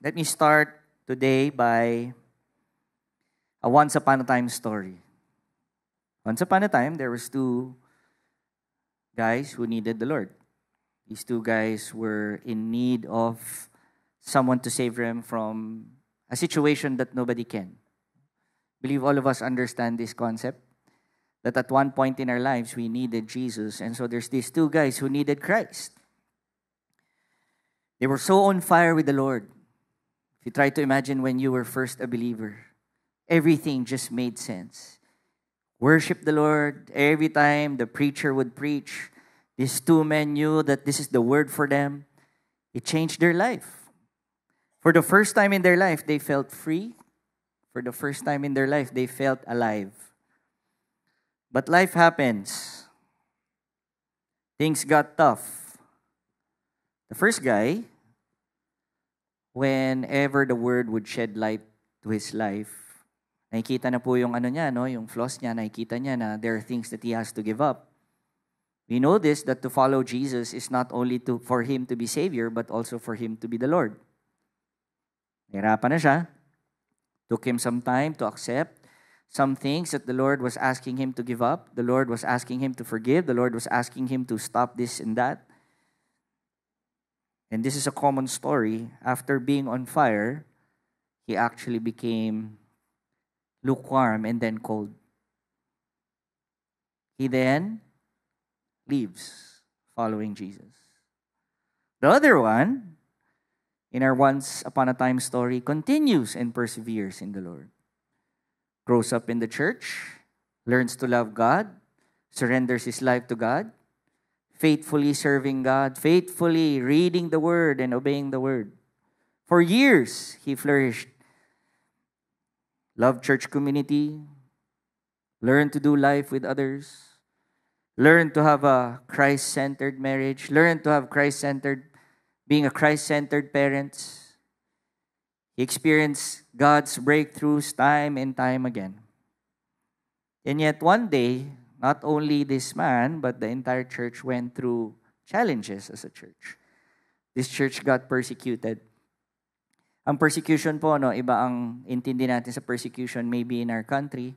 Let me start today by a once upon a time story. Once upon a time, there was two guys who needed the Lord. These two guys were in need of someone to save them from a situation that nobody can. I believe all of us understand this concept, that at one point in our lives, we needed Jesus. And so there's these two guys who needed Christ. They were so on fire with the Lord. If you try to imagine when you were first a believer, everything just made sense. Worship the Lord. Every time the preacher would preach, these two men knew that this is the word for them. It changed their life. For the first time in their life, they felt free. For the first time in their life, they felt alive. But life happens. Things got tough. The first guy, whenever the word would shed light to his life, nakikita na po yung yung flaws niya, nakikita niya na there are things that he has to give up. We know this, that to follow Jesus is not only for him to be Savior, but also for him to be the Lord. Nahirapan na siya. Took him some time to accept some things that the Lord was asking him to give up. The Lord was asking him to forgive. The Lord was asking him to stop this and that. And this is a common story. After being on fire, he actually became lukewarm and then cold. He then leaves following Jesus. The other one, in our once upon a time story, continues and perseveres in the Lord. Grows up in the church, learns to love God, surrenders his life to God, faithfully serving God, faithfully reading the Word and obeying the Word. For years, he flourished. Loved church community, learned to do life with others, learned to have a Christ-centered marriage, learned to have being a Christ-centered parent. He experienced God's breakthroughs time and time again. And yet one day, not only this man, but the entire church went through challenges as a church. This church got persecuted. Ang persecution po, iba ang intindi natin sa persecution maybe in our country.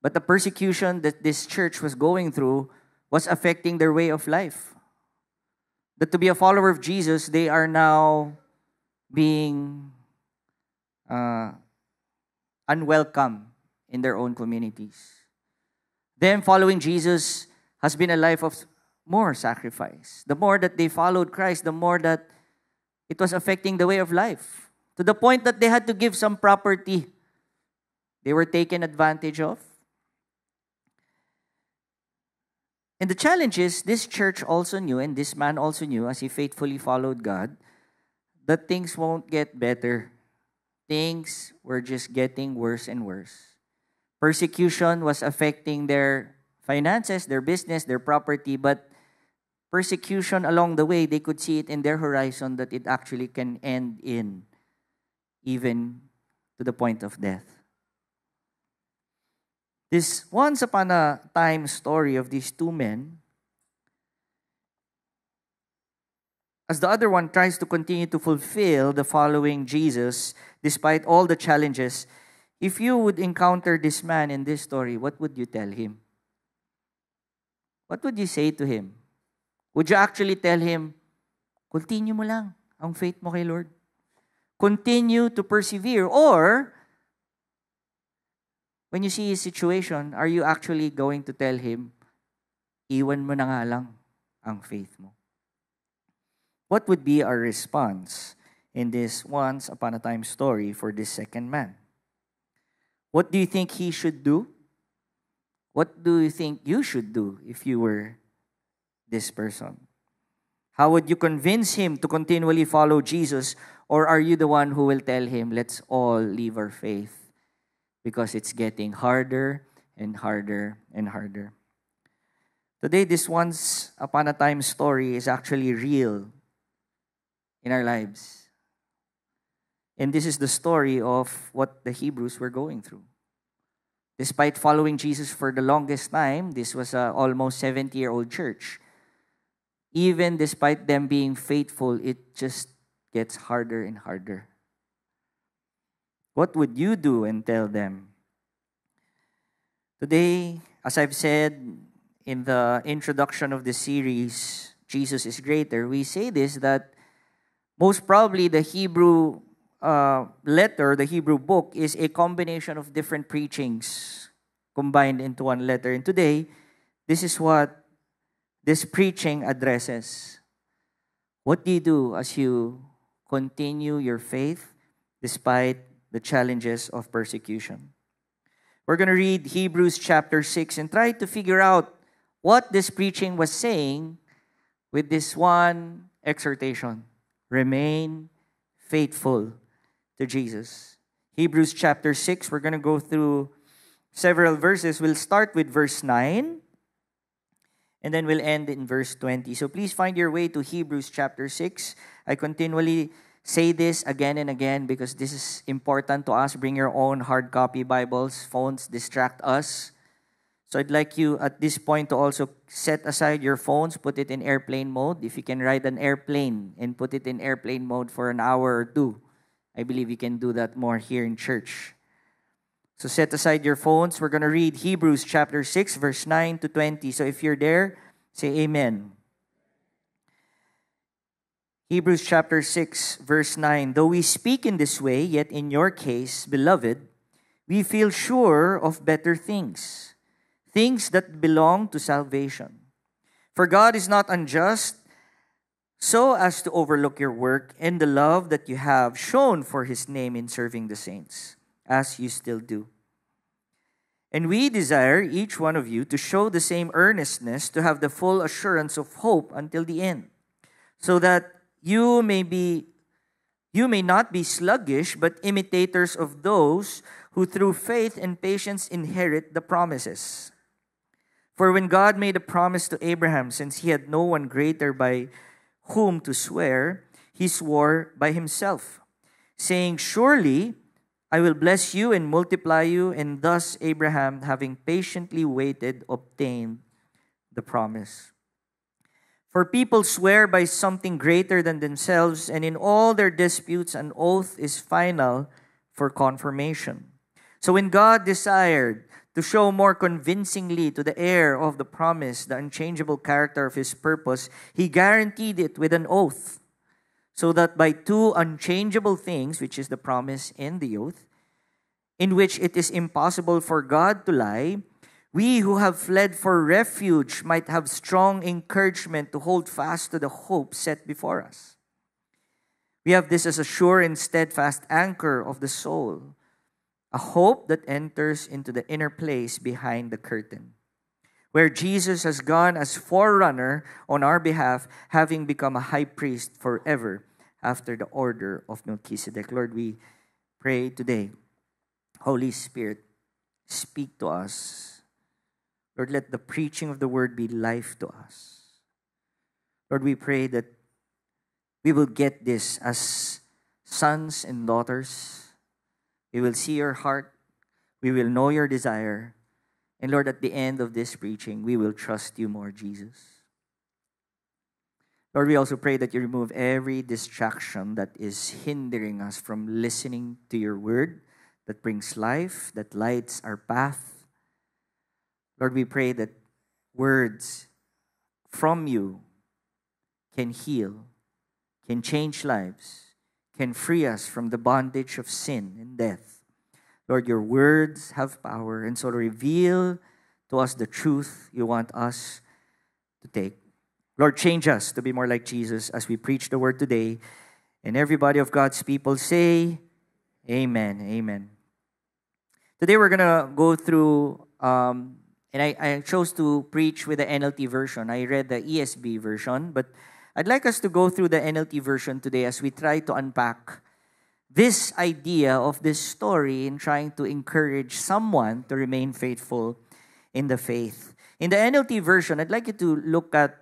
But the persecution that this church was going through was affecting their way of life. That to be a follower of Jesus, they are now being unwelcome in their own communities. Them following Jesus has been a life of more sacrifice. The more that they followed Christ, the more that it was affecting the way of life. To the point that they had to give some property. They were taken advantage of. And the challenge is, this church also knew, and this man also knew, as he faithfully followed God, that things won't get better. Things were just getting worse and worse. Persecution was affecting their finances, their business, their property, but persecution along the way, they could see it in their horizon that it actually can end in even to the point of death. This once upon a time story of these two men, as the other one tries to continue to fulfill the following Jesus, despite all the challenges, if you would encounter this man in this story, what would you tell him? What would you say to him? Would you actually tell him, continue mo lang ang faith mo kay Lord? Continue to persevere. Or, when you see his situation, are you actually going to tell him, iwan mo na nga lang ang faith mo? What would be our response in this once upon a time story for this second man? What do you think he should do? What do you think you should do if you were this person? How would you convince him to continually follow Jesus? Or are you the one who will tell him, let's all leave our faith because it's getting harder and harder and harder? Today, this once upon a time story is actually real in our lives. And this is the story of what the Hebrews were going through. Despite following Jesus for the longest time, this was an almost 70-year-old church. Even despite them being faithful, it just gets harder and harder What would you do and tell them? Today, as I've said in the introduction of the series, Jesus is Greater, we say this, that most probably the Hebrew letter, the Hebrew book, is a combination of different preachings combined into one letter. And today, this is what this preaching addresses. What do you do as you continue your faith despite the challenges of persecution? We're going to read Hebrews chapter 6 and try to figure out what this preaching was saying with this one exhortation. Remain faithful to Jesus. Hebrews chapter 6, we're going to go through several verses. We'll start with verse 9 and then we'll end in verse 20. So please find your way to Hebrews chapter 6. I continually say this again and again because this is important to us. Bring your own hard copy Bibles. Phones distract us. So I'd like you at this point to also set aside your phones, put it in airplane mode. If you can ride an airplane and put it in airplane mode for an hour or two, I believe you can do that more here in church. So set aside your phones. We're going to read Hebrews chapter 6, verse 9 to 20. So if you're there, say amen. Hebrews chapter 6, verse 9. Though we speak in this way, yet in your case, beloved, we feel sure of better things, things that belong to salvation. For God is not unjust so as to overlook your work and the love that you have shown for His name in serving the saints, as you still do. And we desire each one of you to show the same earnestness, to have the full assurance of hope until the end, so that you may not be sluggish, but imitators of those who through faith and patience inherit the promises. For when God made a promise to Abraham, since he had no one greater by whom to swear, he swore by himself, saying, surely I will bless you and multiply you. And thus Abraham, having patiently waited, obtained the promise. For people swear by something greater than themselves, and in all their disputes an oath is final for confirmation. So when God desired to show more convincingly to the heir of the promise the unchangeable character of His purpose, He guaranteed it with an oath, so that by two unchangeable things, which is the promise and the oath, in which it is impossible for God to lie, we who have fled for refuge might have strong encouragement to hold fast to the hope set before us. We have this as a sure and steadfast anchor of the soul, a hope that enters into the inner place behind the curtain, where Jesus has gone as forerunner on our behalf, having become a high priest forever after the order of Melchizedek. Lord, we pray today, Holy Spirit, speak to us. Lord, let the preaching of the word be life to us. Lord, we pray that we will get this as sons and daughters. We will see your heart. We will know your desire. And Lord, at the end of this preaching, we will trust you more, Jesus. Lord, we also pray that you remove every distraction that is hindering us from listening to your word that brings life, that lights our path. Lord, we pray that words from you can heal, can change lives, can free us from the bondage of sin and death. Lord, your words have power, and so reveal to us the truth you want us to take. Lord, change us to be more like Jesus as we preach the word today. And everybody of God's people say, amen, amen. Today we're going to go through, and I chose to preach with the NLT version. I read the ESV version, but I'd like us to go through the NLT version today as we try to unpack this idea of this story in trying to encourage someone to remain faithful in the faith. In the NLT version, I'd like you to look at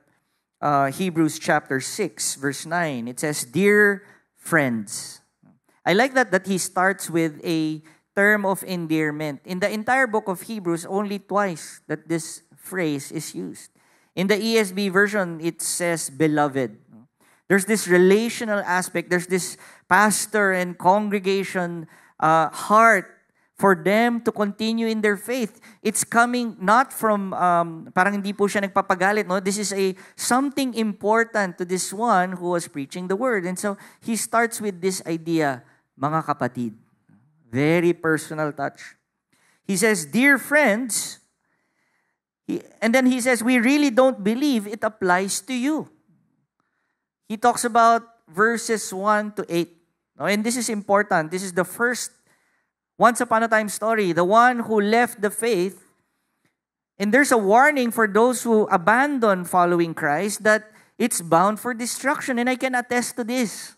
Hebrews chapter 6, verse 9. It says, dear friends. I like that he starts with a term of endearment. In the entire book of Hebrews, only twice that this phrase is used. In the ESV version, it says beloved. There's this relational aspect. There's this pastor and congregation heart for them to continue in their faith. It's coming not from, parang hindi po siya nagpapagalit. No? This is something important to this one who was preaching the word. And so, he starts with this idea, mga kapatid. Very personal touch. He says, dear friends, and then he says, we really don't believe it applies to you. He talks about verses 1 to 8. No? And this is important. This is the first once upon a time story. The one who left the faith. And there's a warning for those who abandon following Christ that it's bound for destruction. And I can attest to this.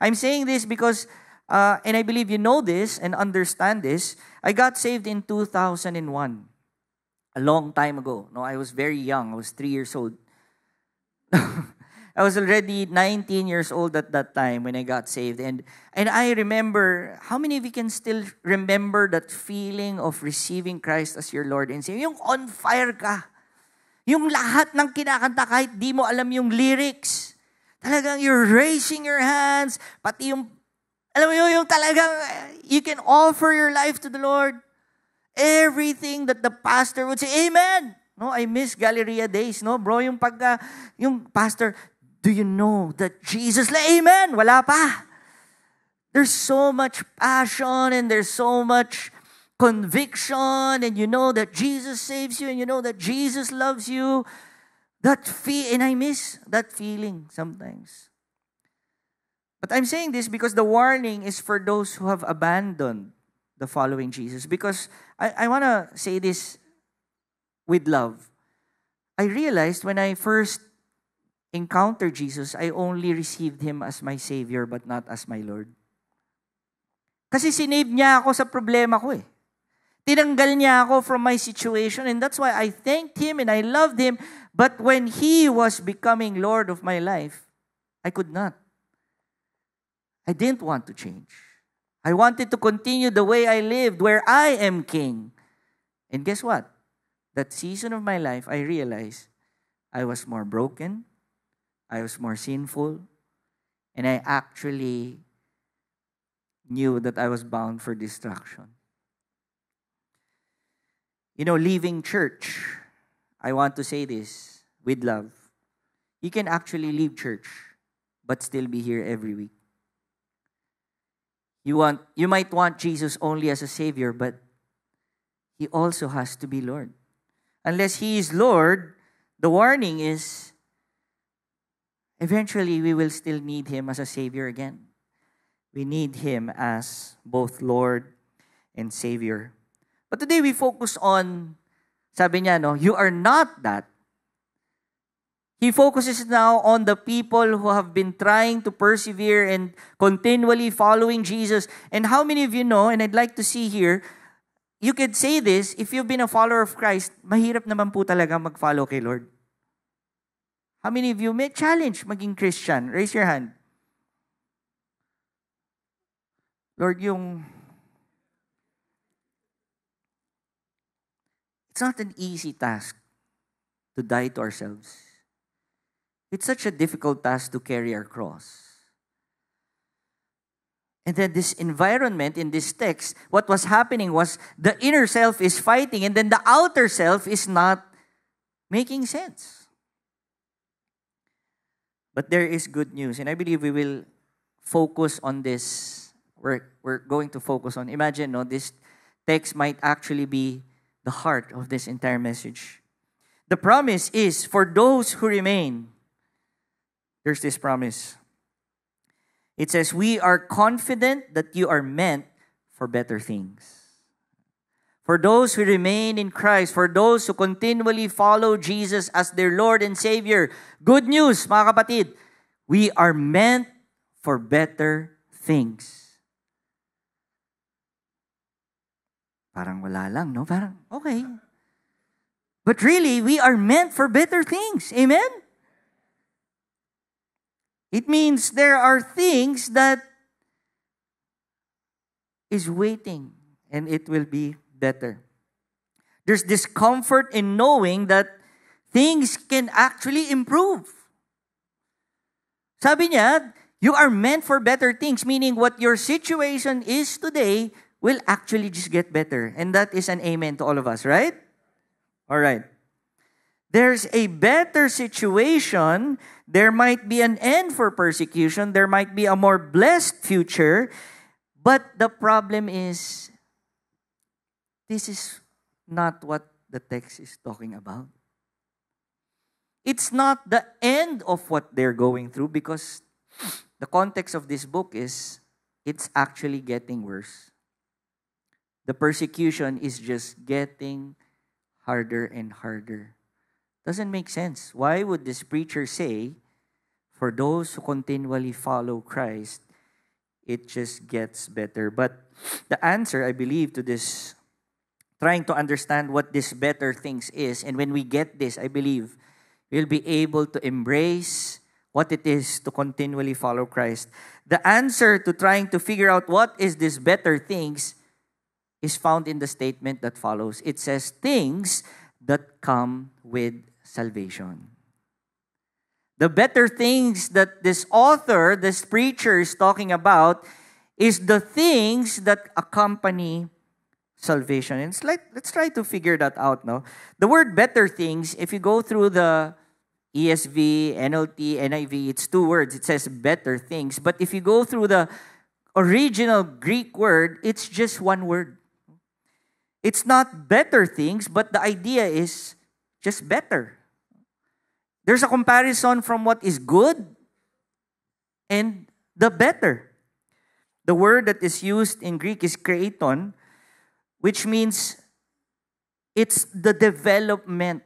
I'm saying this because, and I believe you know this and understand this, I got saved in 2001. A long time ago. No, I was very young. I was 3 years old. I was already 19 years old at that time when I got saved. And I remember, how many of you can still remember that feeling of receiving Christ as your Lord and Savior? Yung on fire ka. Yung lahat ng kinakanta kahit di mo alam yung lyrics. Talagang you're raising your hands. Pati yung, alam mo yung talagang you can offer your life to the Lord. Everything that the pastor would say, Amen! No, I miss Galleria days, no? Bro, yung pagka, yung pastor, do you know that Jesus, Amen! Wala pa. There's so much passion and there's so much conviction and you know that Jesus saves you and you know that Jesus loves you. And I miss that feeling sometimes. But I'm saying this because the warning is for those who have abandoned the following Jesus. Because I want to say this with love. I realized when I first encountered Jesus, I only received Him as my Savior but not as my Lord. Kasi sinave niya ako sa problema ko eh. Tinanggal niya ako from my situation and that's why I thanked Him and I loved Him. But when He was becoming Lord of my life, I could not. I didn't want to change. I wanted to continue the way I lived, where I am king. And guess what? That season of my life, I realized I was more broken, I was more sinful, and I actually knew that I was bound for destruction. You know, leaving church, I want to say this with love. You can actually leave church, but still be here every week. You might want Jesus only as a Savior, but He also has to be Lord. Unless He is Lord, the warning is, eventually we will still need Him as a Savior again. We need Him as both Lord and Savior. But today we focus on, sabi niya, no, you are not that. He focuses now on the people who have been trying to persevere and continually following Jesus. And how many of you know, and I'd like to see here, you could say this, if you've been a follower of Christ, mahirap naman po talaga mag-follow kay Lord. How many of you may challenge maging Christian? Raise your hand. Lord, it's not an easy task to die to ourselves. It's such a difficult task to carry our cross. And then this environment in this text, what was happening was the inner self is fighting and then the outer self is not making sense. But there is good news. And I believe we will focus on this. We're going to focus on, imagine, no, this text might actually be the heart of this entire message. The promise is for those who remain. There's this promise. It says, we are confident that you are meant for better things. For those who remain in Christ, for those who continually follow Jesus as their Lord and Savior, good news, mga kapatid, we are meant for better things. Parang wala lang, no? Parang, okay. But really, we are meant for better things. Amen? It means there are things that is waiting and it will be better. There's discomfort in knowing that things can actually improve. Sabi niya, You are meant for better things, meaning what your situation is today will actually just get better. And that is an amen to all of us, right? All right. There's a better situation. There might be an end for persecution. There might be a more blessed future. But the problem is, this is not what the text is talking about. It's not the end of what they're going through, because the context of this book is it's actually getting worse. The persecution is just getting harder and harder. Doesn't make sense. Why would this preacher say, for those who continually follow Christ, it just gets better? But the answer, I believe, to this, trying to understand what this better things is, and when we get this, I believe, we'll be able to embrace what it is to continually follow Christ. The answer to trying to figure out what is this better things is found in the statement that follows. It says, things that come with salvation. The better things that this author, this preacher is talking about is the things that accompany salvation. And let's try to figure that out now. The word better things, if you go through the ESV, NLT, NIV, it's two words. It says better things. But if you go through the original Greek word, it's just one word. It's not better things, but the idea is just better. There's a comparison from what is good and the better. The word that is used in Greek is kreiton, which means it's the development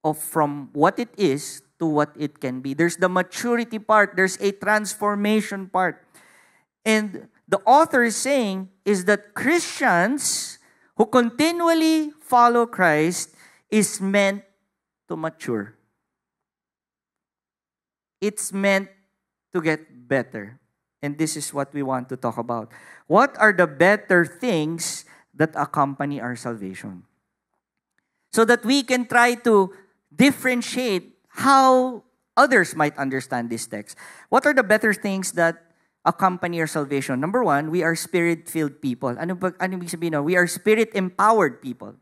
of from what it is to what it can be. There's the maturity part. There's a transformation part. And the author is saying is that Christians who continually follow Christ is meant to mature. It's meant to get better. And this is what we want to talk about. What are the better things that accompany our salvation? So that we can try to differentiate how others might understand this text. What are the better things that accompany our salvation? Number one, we are spirit-filled people. Ano ibig sabihin? We are spirit-empowered people.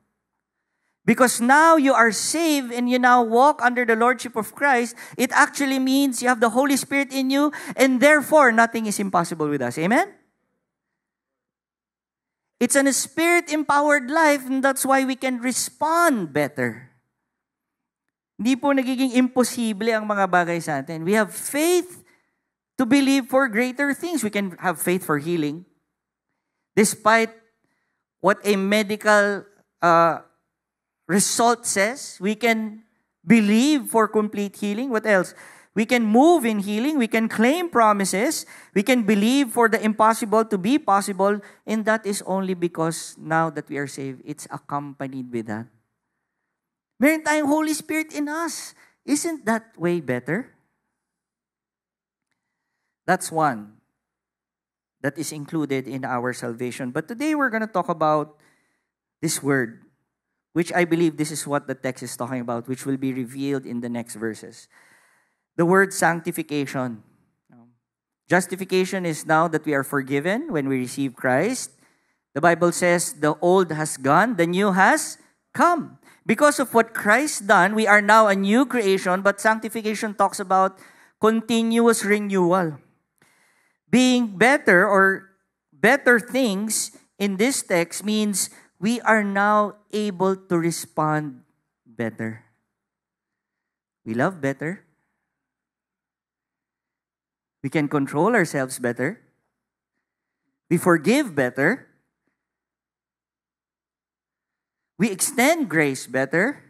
Because now you are saved and you now walk under the lordship of Christ, it actually means you have the Holy Spirit in you, and therefore nothing is impossible with us. Amen? It's a spirit-empowered life, and that's why we can respond better. Hindi po nagiging imposible ang mga bagay sa atin. We have faith to believe for greater things. We can have faith for healing. Despite what a medical result says, we can believe for complete healing. What else? We can move in healing. We can claim promises. We can believe for the impossible to be possible. And that is only because now that we are saved, it's accompanied with that. Meron tayong Holy Spirit in us. Isn't that way better? That's one that is included in our salvation. But today we're going to talk about this word, which I believe this is what the text is talking about, which will be revealed in the next verses. The word sanctification. Justification is now that we are forgiven when we receive Christ. The Bible says the old has gone, the new has come. Because of what Christ done, we are now a new creation, but sanctification talks about continuous renewal. Being better or better things in this text means we are now able to respond better. We love better. We can control ourselves better. We forgive better. We extend grace better.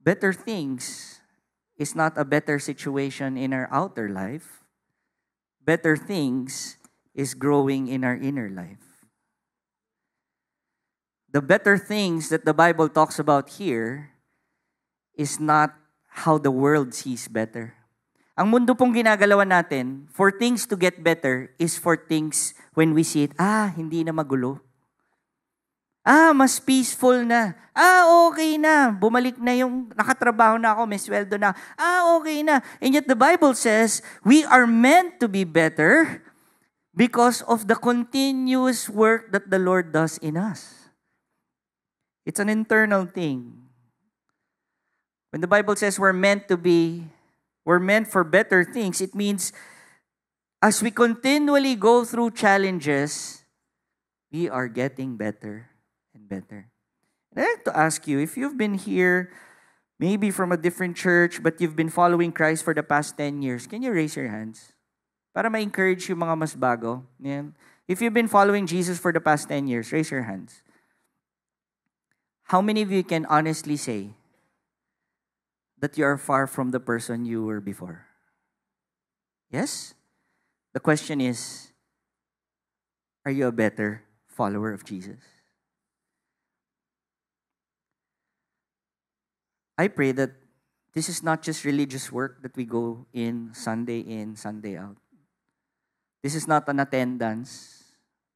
Better things is not a better situation in our outer life. Better things is growing in our inner life. The better things that the Bible talks about here is not how the world sees better. Ang mundo pong ginagalawan natin, for things to get better is for things when we see it, hindi na magulo. Mas peaceful na. Okay na. Bumalik na yung nakatrabaho na ako, may sweldo na. Okay na. And yet the Bible says, we are meant to be better because of the continuous work that the Lord does in us. It's an internal thing. When the Bible says we're meant for better things, it means as we continually go through challenges, we are getting better and better. And I'd like to ask you, if you've been here, maybe from a different church, but you've been following Christ for the past 10 years, can you raise your hands? Para ma-encourage yung mga mas bago. Yan. If you've been following Jesus for the past 10 years, raise your hands. How many of you can honestly say that you are far from the person you were before? Yes? The question is, are you a better follower of Jesus? I pray that this is not just religious work that we go in, Sunday out. This is not an attendance.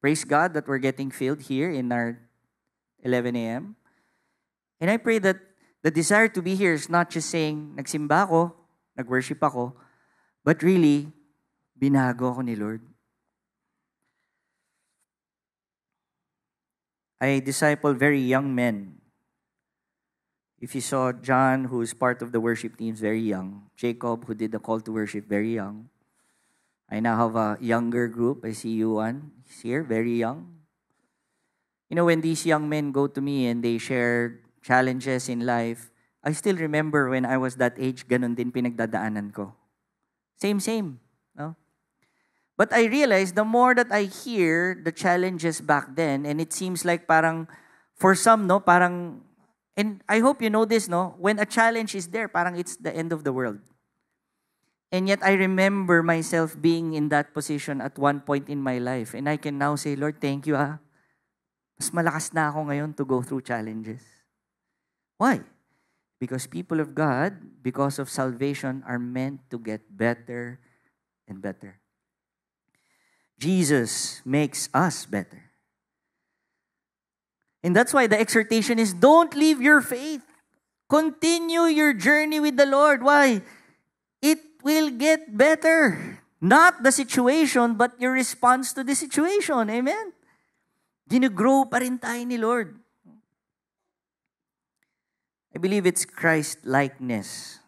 Praise God that we're getting filled here in our 11 a.m. And I pray that the desire to be here is not just saying, nagsimba ako, nag-worship ako, but really, binago ako ni Lord. I disciple very young men. If you saw John, who is part of the worship team, very young. Jacob, who did the call to worship, very young. I now have a younger group. I see you one. He's here, very young. You know, when these young men go to me and they share challenges in life, I still remember when I was that age, ganun din pinagdadaanan ko. Same, no? But I realized the more that I hear the challenges back then, and it seems like parang, for some, no, parang, and I hope you know this, no, when a challenge is there, parang it's the end of the world. And yet I remember myself being in that position at one point in my life. And I can now say, Lord, thank you, Mas malakas na ako ngayon to go through challenges. Why? Because people of God, because of salvation, are meant to get better and better. Jesus makes us better. And that's why the exhortation is, don't leave your faith. Continue your journey with the Lord. Why? It will get better. Not the situation, but your response to the situation. Amen? Gino-grow pa rin tayo ni Lord. I believe it's Christ-likeness.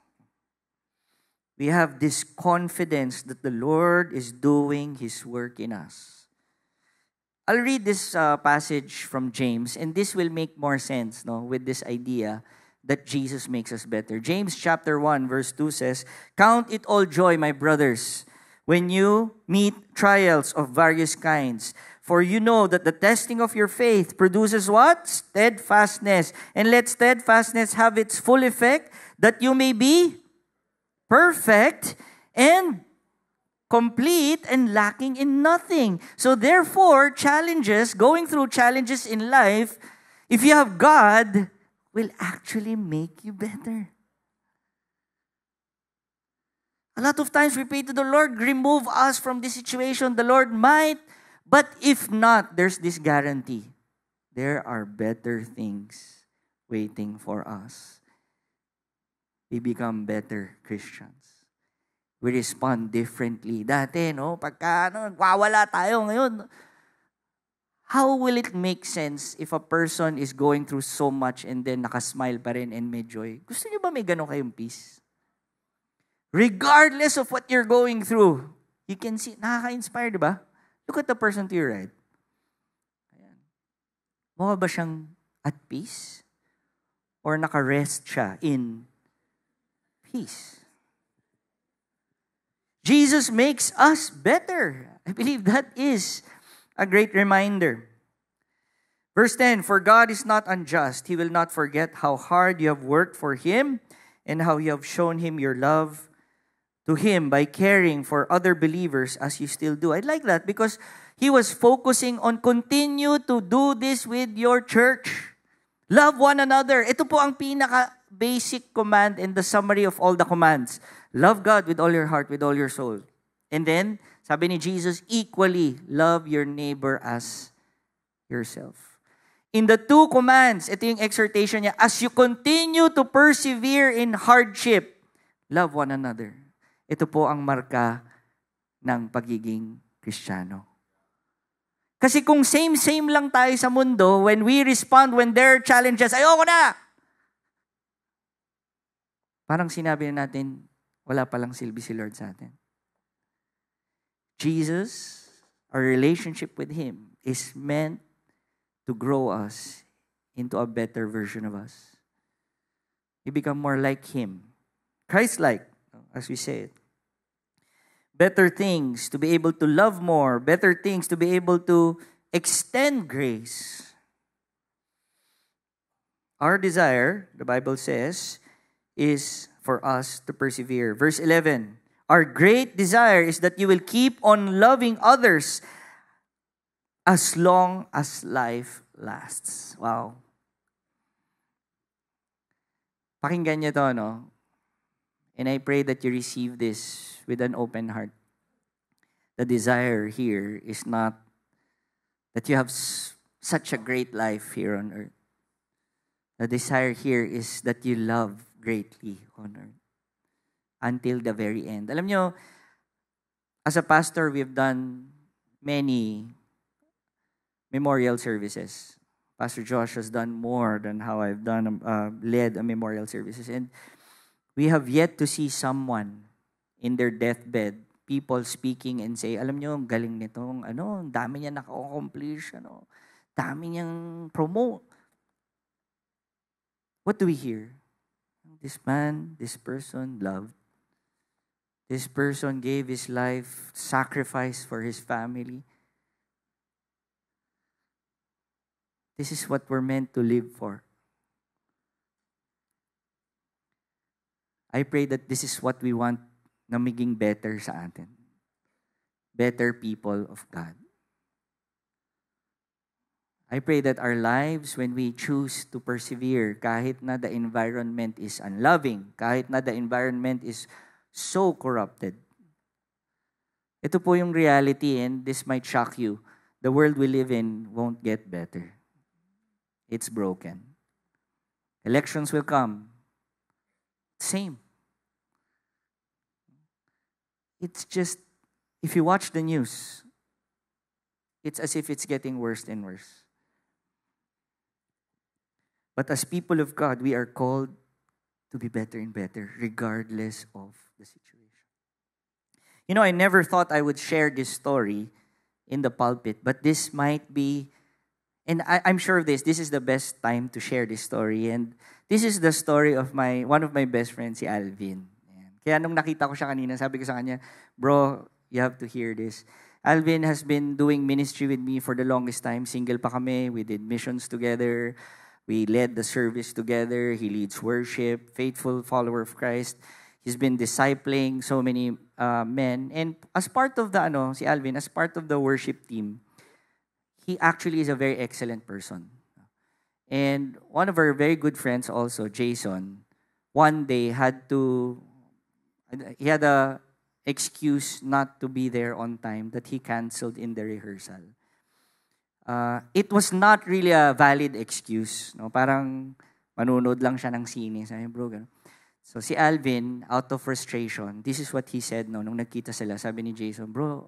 We have this confidence that the Lord is doing His work in us. I'll read this passage from James, and this will make more sense, no, with this idea that Jesus makes us better. James chapter 1, verse 2 says, "Count it all joy, my brothers, when you meet trials of various kinds. For you know that the testing of your faith produces what? Steadfastness. And let steadfastness have its full effect, that you may be perfect and complete and lacking in nothing." So therefore, going through challenges in life, if you have God, will actually make you better. A lot of times we pray to the Lord, remove us from this situation. The Lord might, but if not, there's this guarantee. There are better things waiting for us. We become better Christians. We respond differently. Dati, no, pagka wawala tayo ngayon, how will it make sense if a person is going through so much and then nakasmile pa rin and may joy? Gusto niyo ba may ganun kayong peace? Regardless of what you're going through, you can see, nakaka-inspire, di ba? Look at the person to your right. Ayan. Mukha ba siyang at peace? Or naka-rest siya in peace? Jesus makes us better. I believe that is a great reminder. Verse 10, "For God is not unjust. He will not forget how hard you have worked for Him and how you have shown Him your love to Him by caring for other believers as you still do." I like that because He was focusing on continue to do this with your church. Love one another. Ito po ang pinaka-basic command and the summary of all the commands. Love God with all your heart, with all your soul. And then, sabi ni Jesus, equally love your neighbor as yourself. in the two commands, ito yung exhortation niya, as you continue to persevere in hardship, love one another. Ito po ang marka ng pagiging Kristiyano. Kasi kung same-same lang tayo sa mundo, when we respond, when there are challenges, ayoko na! Parang sinabi na natin, wala palang silbi si Lord sa atin. Jesus, our relationship with Him, is meant to grow us into a better version of us. We become more like Him. Christ-like, as we say it. Better things to be able to love more. Better things to be able to extend grace. Our desire, the Bible says, is for us to persevere. Verse 11, our great desire is that you will keep on loving others as long as life lasts. Wow. Pakinggan niyo to, no? And I pray that you receive this with an open heart. The desire here is not that you have such a great life here on earth. The desire here is that you love greatly on earth until the very end. Alam nyo, as a pastor, we've done many memorial services. Pastor Josh has done more than how I've done led a memorial services. And we have yet to see someone in their deathbed, people speaking and say, alam nyo, ang galing nitong, ang dami niya naka-accomplish, dami niyang promote. What do we hear? This man, this person loved. This person gave his life, sacrifice for his family. This is what we're meant to live for. I pray that this is what we want na maging better sa atin. Better people of God. I pray that our lives, when we choose to persevere, kahit na the environment is unloving, kahit na the environment is so corrupted. Ito po yung reality, and this might shock you. The world we live in won't get better. It's broken. Elections will come. Same. It's just, if you watch the news, it's as if it's getting worse and worse. But as people of God, we are called to be better and better, regardless of the situation. You know, I never thought I would share this story in the pulpit, but this might be, and I'm sure of this is the best time to share this story. And this is the story of one of my best friends, si Alvin. Kaya nung nakita ko siya kanina, sabi ko sa kanya, bro, you have to hear this. Alvin has been doing ministry with me for the longest time. Single pa kami. We did missions together. We led the service together. He leads worship. Faithful follower of Christ. He's been discipling so many men. And as part of si Alvin, as part of the worship team, he actually is a very excellent person. And one of our very good friends also, Jason, one day he had a excuse not to be there on time that he canceled in the rehearsal. It was not really a valid excuse. No? Parang manunod lang siya ng sine. Sabi, bro, gano'n. So si Alvin, out of frustration, this is what he said nung nagkita sila. Sabi ni Jason, bro,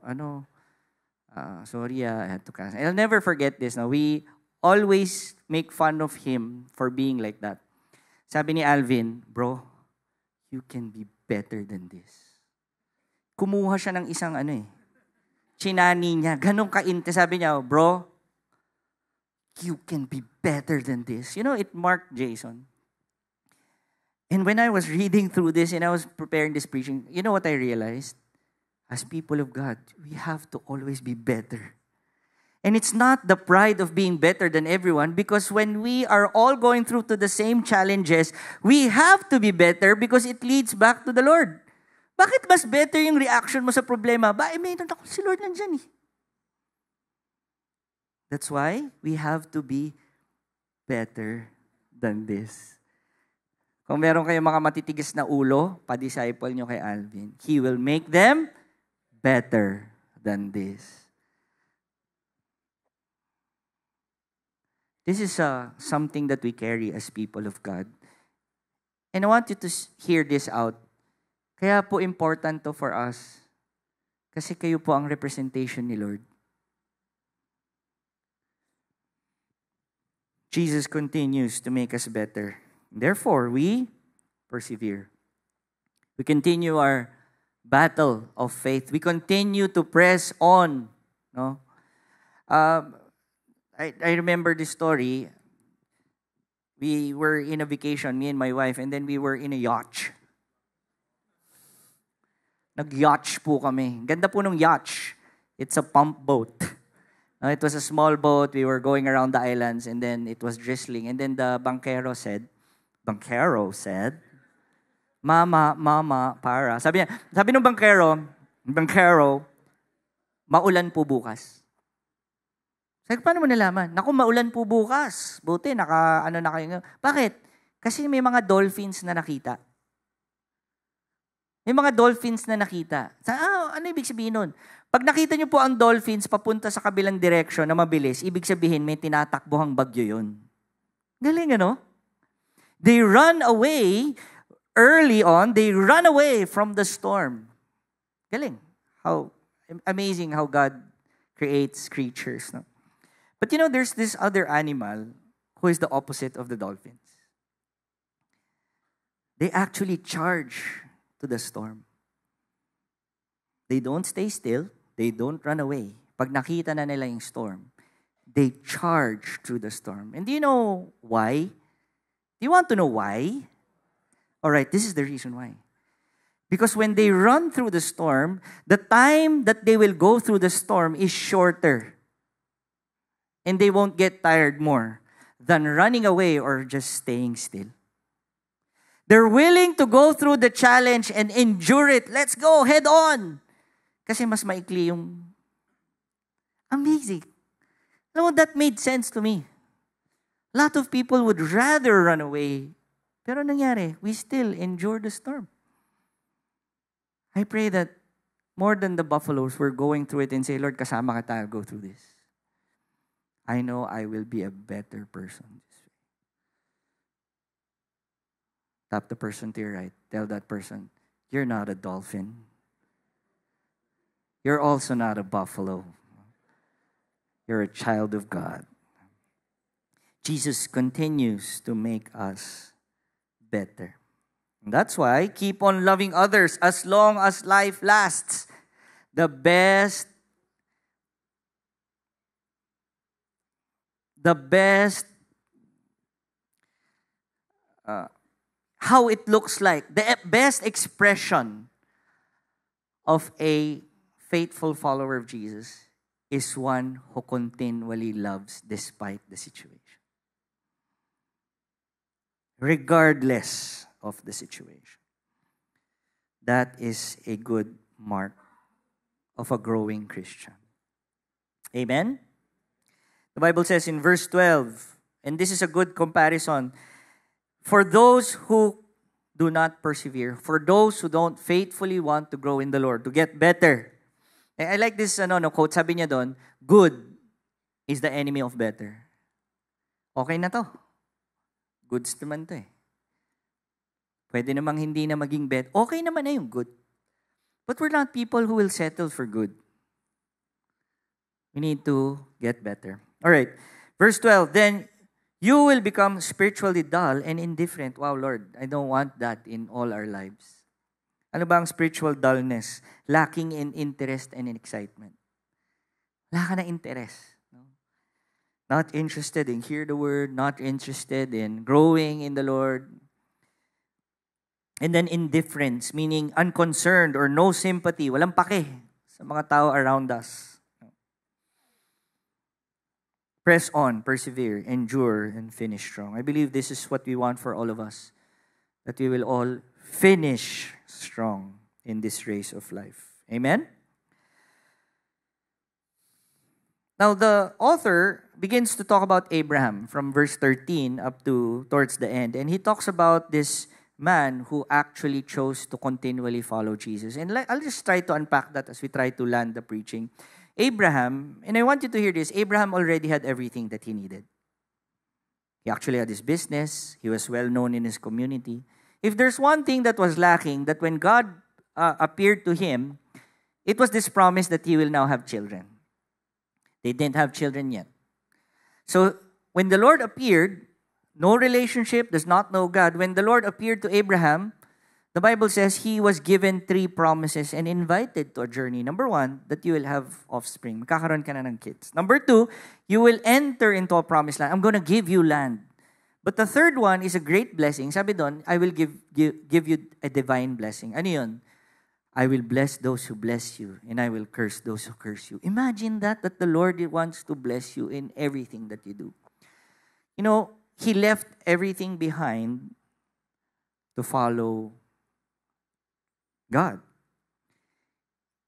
sorry, I had to cancel. I'll never forget this. No? We always make fun of him for being like that. Sabi ni Alvin, bro, you can be better than this. Kumuha siya ng isang chinani niya. Ganun kainte. Sabi niya, bro, you can be better than this. You know, it marked Jason. And when I was reading through this and I was preparing this preaching, you know what I realized? As people of God, we have to always be better. And it's not the pride of being better than everyone, because when we are all going through to the same challenges, we have to be better because it leads back to the Lord. Bakit mas better yung reaction mo sa problema? Mayroon ako si Lord nandyan eh. That's why we have to be better than this. Kung meron kayong mga matitigas na ulo, pa-disciple nyo kay Alvin. He will make them better than this. This is something that we carry as people of God. And I want you to hear this out. Kaya po important to for us. Kasi kayo po ang representation ni Lord. Jesus continues to make us better. Therefore, we persevere. We continue our battle of faith. We continue to press on. No? I remember this story. We were in a vacation, me and my wife, and then we were in a yacht. Nag-yacht po kami. Ganda po ng yacht. It's a pump boat. It was a small boat. We were going around the islands, and then it was drizzling. And then the bankero said, Mama, para. Sabi ng bankero, maulan po bukas. Sabi, paano mo nalaman? Naku, maulan po bukas. Buti, na kayo. Bakit? Kasi may mga dolphins na nakita. May mga dolphins na nakita. Ano ibig sabihin nun? Pag nakita niyo po ang dolphins papunta sa kabilang direksyon na mabilis, ibig sabihin may tinatakbuhang bagyo yun. Galing, ano? They run away early on. They run away from the storm. Galing. How amazing how God creates creatures. No? But there's this other animal who is the opposite of the dolphins. They actually charge to the storm. They don't stay still. They don't run away. Pag nakita na nila yung storm, they charge through the storm. And do you know why? Do you want to know why? All right, this is the reason why. Because when they run through the storm, the time that they will go through the storm is shorter. And they won't get tired more than running away or just staying still. They're willing to go through the challenge and endure it. Let's go, head on. Kasi mas maikli yung amazing. No, that made sense to me. A lot of people would rather run away. Pero nangyari, we still endure the storm. I pray that more than the buffaloes, we're going through it and say, Lord, kasama ka tayo, go through this. I know I will be a better person. Tap the person to your right. Tell that person, you're not a dolphin. You're also not a buffalo. You're a child of God. Jesus continues to make us better. And that's why keep on loving others as long as life lasts. The best how it looks like, the best expression of a faithful follower of Jesus is one who continually loves despite the situation. Regardless of the situation. That is a good mark of a growing Christian. Amen? The Bible says in verse 12, and this is a good comparison, for those who do not persevere, for those who don't faithfully want to grow in the Lord, to get better. I like this quote, sabi niya doon, good is the enemy of better. Okay na to. Goods naman to eh. Pwede namang hindi na maging better. Okay naman na yung good. But we're not people who will settle for good. We need to get better. All right. Verse 12, then you will become spiritually dull and indifferent. Wow, Lord, I don't want that in all our lives. Ano ba ang spiritual dullness? Lacking in interest and in excitement. Wala ka na interest. No? Not interested in hear the word, not interested in growing in the Lord. And then indifference, meaning unconcerned or no sympathy. Walang pake sa mga tao around us. Press on, persevere, endure, and finish strong. I believe this is what we want for all of us. That we will all finish strong in this race of life. Amen? Now, the author begins to talk about Abraham from verse 13 up to towards the end. And he talks about this man who actually chose to continually follow Jesus. And I'll just try to unpack that as we try to land the preaching. Abraham, and I want you to hear this, Abraham already had everything that he needed. He actually had his business. He was well known in his community. If there's one thing that was lacking, that when God appeared to him, it was this promise that he will now have children. They didn't have children yet. So when the Lord appeared, no relationship, does not know God. When the Lord appeared to Abraham, the Bible says he was given 3 promises and invited to a journey. Number 1, that you will have offspring. Magkakaroon ka na ng kids. Number 2, you will enter into a promised land. I'm going to give you land. But the third one is a great blessing. Sabi doon, I will give you a divine blessing. Ano yun? I will bless those who bless you, and I will curse those who curse you. Imagine that the Lord wants to bless you in everything that you do. You know, He left everything behind to follow God.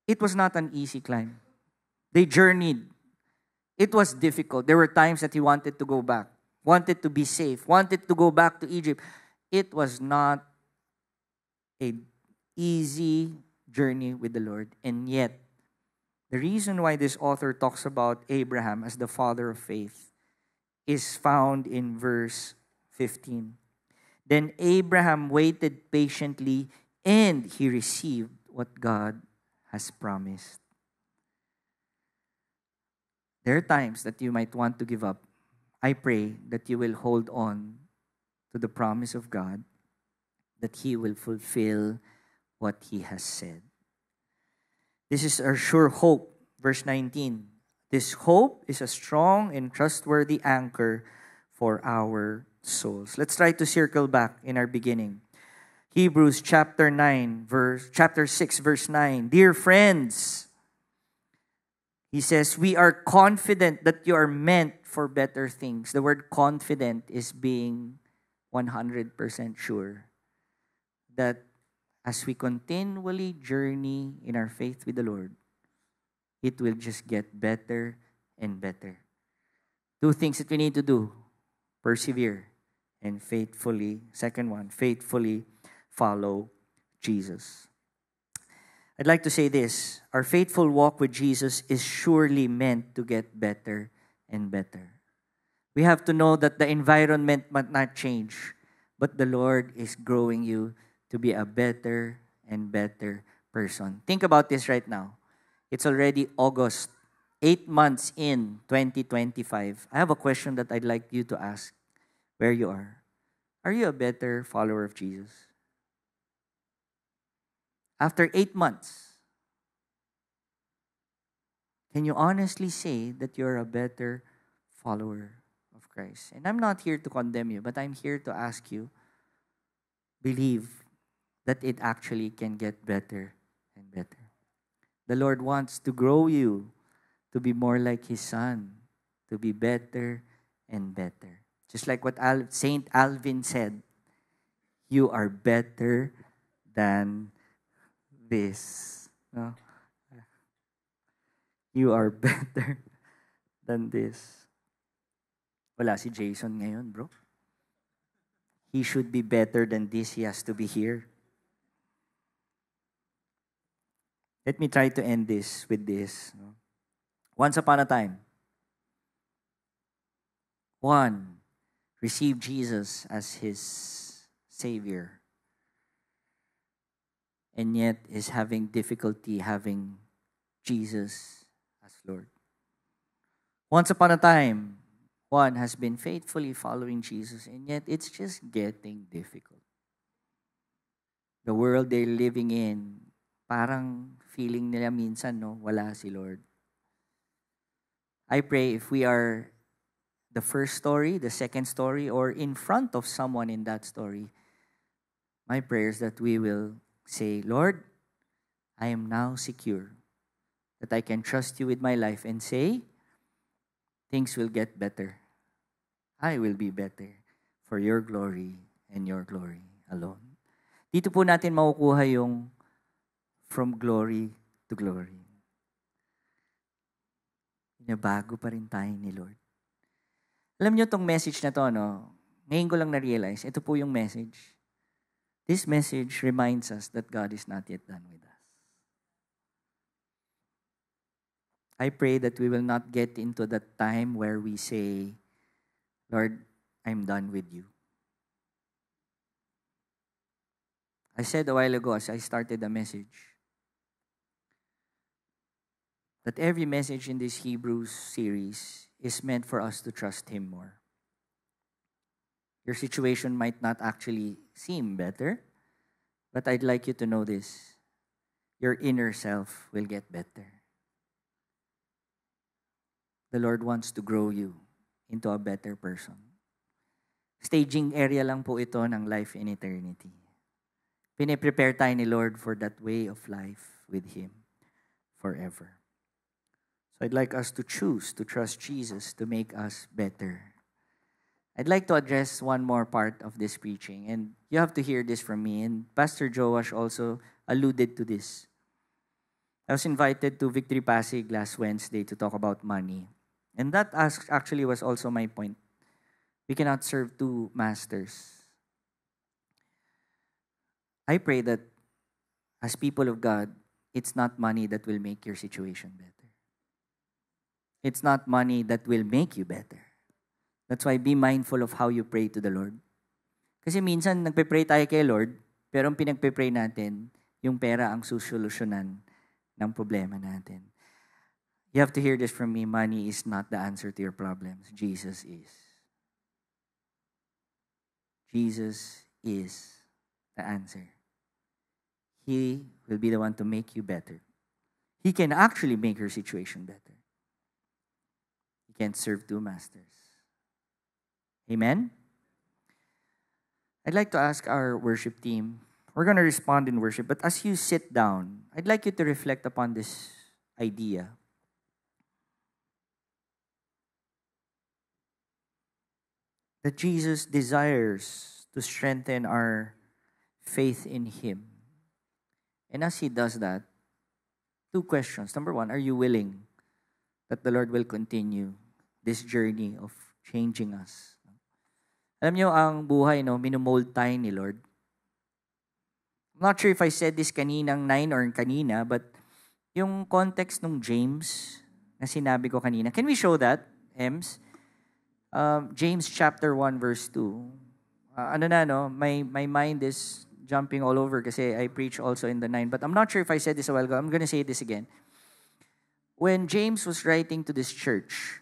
It was not an easy climb. They journeyed. It was difficult. There were times that he wanted to go back, wanted to be safe, wanted to go back to Egypt. It was not an easy journey with the Lord. And yet, the reason why this author talks about Abraham as the father of faith is found in verse 15. Then Abraham waited patiently, and he received what God has promised. There are times that you might want to give up. I pray that you will hold on to the promise of God, that He will fulfill what He has said. This is our sure hope. Verse 19. This hope is a strong and trustworthy anchor for our souls. Let's try to circle back in our beginning. Hebrews chapter 6, verse 9. Dear friends, he says, we are confident that you are meant for better things. The word confident is being 100% sure that as we continually journey in our faith with the Lord, it will just get better and better. 2 things that we need to do: persevere and faithfully, second one, faithfully follow Jesus. I'd like to say this: our faithful walk with Jesus is surely meant to get better and better. We have to know that the environment might not change, but the Lord is growing you to be a better and better person. Think about this right now. It's already August, 8 months in 2025. I have a question that I'd like you to ask where you are. Are you a better follower of Jesus? After 8 months, can you honestly say that you're a better follower of Christ? And I'm not here to condemn you, but I'm here to ask you, believe that it actually can get better and better. The Lord wants to grow you to be more like His Son, to be better and better. Just like what Saint Alvin said, you are better than this. No? You are better than this. Wala si Jason ngayon, bro. He should be better than this. He has to be here. Let me try to end this with this. Once upon a time, one received Jesus as his Savior, and yet is having difficulty having Jesus as Lord. Once upon a time, one has been faithfully following Jesus, and yet it's just getting difficult. The world they're living in, parang feeling nila minsan, no, wala si Lord. I pray if we are the first story, the second story, or in front of someone in that story, my prayer is that we will say, Lord, I am now secure, that I can trust you with my life and say, things will get better. I will be better for your glory and your glory alone. Dito po natin makukuha yung from glory to glory. Bago pa rin tayo ni Lord. Alam niyo tong message na to, no? Ngayon ko lang na-realize, ito po yung message. This message reminds us that God is not yet done with us. I pray that we will not get into that time where we say, Lord, I'm done with you. I said a while ago as I started the message that every message in this Hebrews series is meant for us to trust Him more. Your situation might not actually seem better, but I'd like you to know this. Your inner self will get better. The Lord wants to grow you into a better person. Staging area lang po ito ng life in eternity. Pine-prepare tayo ni Lord for that way of life with Him forever. So I'd like us to choose to trust Jesus to make us better. I'd like to address one more part of this preaching, and you have to hear this from me. And Pastor Joash also alluded to this. I was invited to Victory Pasig last Wednesday to talk about money. And that actually was also my point. We cannot serve two masters. I pray that as people of God, it's not money that will make your situation better. It's not money that will make you better. That's why be mindful of how you pray to the Lord. Kasi minsan nagpe-pray tayo kay Lord, pero ang pinagpe-pray natin, yung pera ang susolusyonan ng problema natin. You have to hear this from me. Money is not the answer to your problems. Jesus is. Jesus is the answer. He will be the one to make you better. He can actually make your situation better. You can't serve two masters. Amen? I'd like to ask our worship team. We're going to respond in worship, but as you sit down, I'd like you to reflect upon this idea. That Jesus desires to strengthen our faith in Him. And as He does that, two questions. Number one, are you willing that the Lord will continue this journey of changing us? Alam niyo, ang buhay, minomold tayo ni Lord. I'm not sure if I said this kaninang 9 or kanina, but yung context ng James na sinabi ko kanina. Can we show that, Ems? James chapter 1 verse 2. My mind is jumping all over kasi I preach also in the 9. But I'm not sure if I said this a while ago. I'm going to say this again. When James was writing to this church,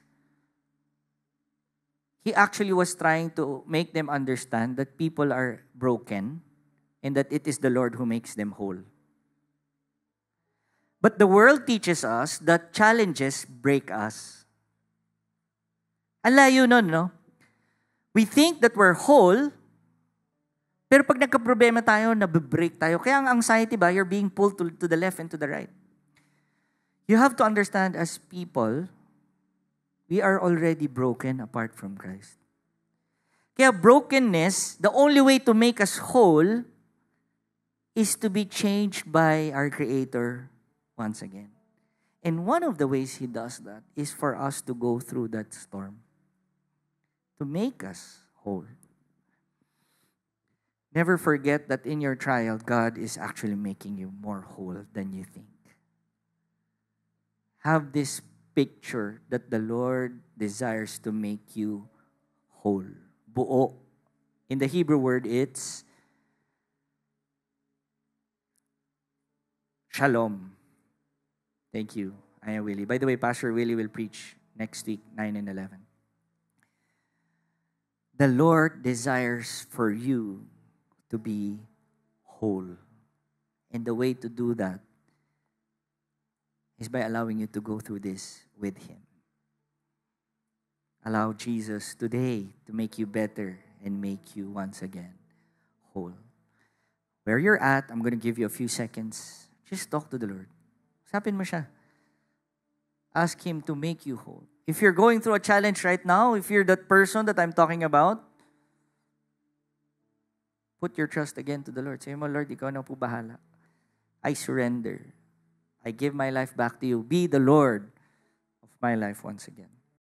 he actually was trying to make them understand that people are broken and that it is the Lord who makes them whole. But the world teaches us that challenges break us. Ang layo nun, no? We think that we're whole, pero pag nagka-problema tayo, nabibreak tayo. Kaya ang anxiety ba, you're being pulled to the left and to the right. You have to understand as people, we are already broken apart from Christ. Kaya brokenness, the only way to make us whole is to be changed by our Creator once again. And one of the ways He does that is for us to go through that storm. To make us whole. Never forget that in your trial, God is actually making you more whole than you think. Have this picture that the Lord desires to make you whole. Buo. In the Hebrew word, it's shalom. Thank you. I am Willie. By the way, Pastor Willie will preach next week, 9 and 11. The Lord desires for you to be whole. And the way to do that is by allowing you to go through this with Him. Allow Jesus today to make you better and make you once again whole. Where you're at, I'm going to give you a few seconds. Just talk to the Lord. Usapin mo siya. Ask Him to make you whole. If you're going through a challenge right now, if you're that person that I'm talking about, put your trust again to the Lord. Say mo, Lord, Ikaw na po bahala. I surrender. I give my life back to you. Be the Lord of my life once again.